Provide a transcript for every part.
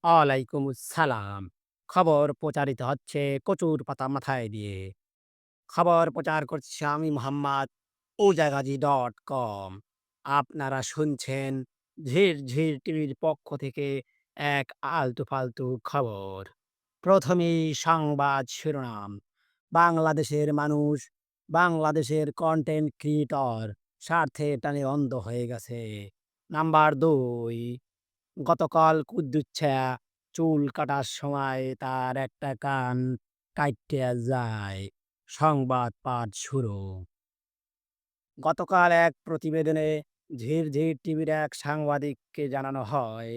ওয়ালাইকুম আসসালাম। খবর প্রচারিত হচ্ছে কচুর পাতা মাথায় দিয়ে। খবর প্রচার করছি আমি মোহাম্মদ উজাগাজী.com। আপনারা শুনছেন ঝিরঝির টিভির পক্ষ থেকে এক আলতু-ফালতু খবর। প্রথমেই সংবাদ শিরোনাম। বাংলাদেশের মানুষ, বাংলাদেশের কনটেন্ট ক্রিয়েটর স্বার্থের টানে অন্ধ হয়ে গেছে। নাম্বার ২, গতকাল কুদ্দুচ্ছা চুল কাটার সময় তার একটা কান কাইট্টা যায়। সংবাদ পাঠ শুরু। গতকাল এক প্রতিবেদনে ঝিরঝির টিভির এক সাংবাদিককে জানানো হয়,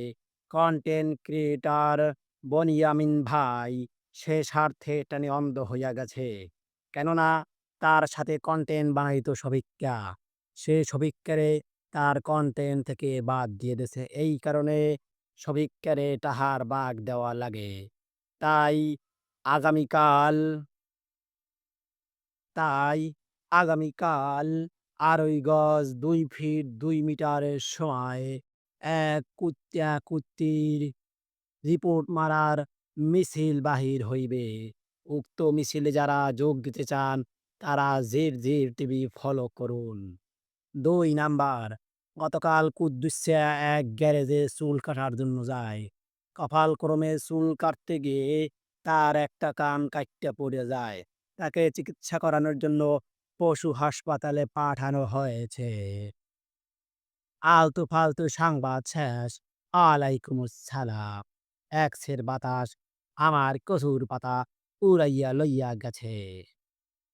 কনটেন্ট ক্রিয়েটর বনিয়ামিন ভাই সে স্বার্থে টানে অন্ধ হইয়া গেছে। কেননা তার সাথে কনটেন্ট বানাইত সবিক্কা। সে সবিক্কারে তার কনটেন্ট থেকে বাদ দিয়ে দিছে। এই কারণে সবিক্কারে তাহার বাগ দেওয়া লাগে। তাই আগামীকাল তাই আগামীকাল ২.৫ গজ ২ ফিট ২ মিটারের সময় এক কুত্তা-কুত্তির রিপোর্ট মারার মিছিল বাহির হইবে। উক্ত মিছিলে যারা যোগ দিতে চান তারা ঝিরঝির টিভি ফলো করুন। ২ নাম্বার, গতকাল কুদ্দুসে এক গ্যারেজে চুল কাটার জন্য যায়। কপালক্রমে চুল কাটতে গিয়ে তার একটা কান কাইট্টা পড়ে যায়। তাকে চিকিৎসা করানোর জন্য পশু হাসপাতালে পাঠানো হয়েছে। আলতু-ফালতু সংবাদ শেষ। ওয়ালাইকুম আসসালাম। এক সের বাতাস আমার কচুর পাতা উড়াইয়া লইয়া গেছে।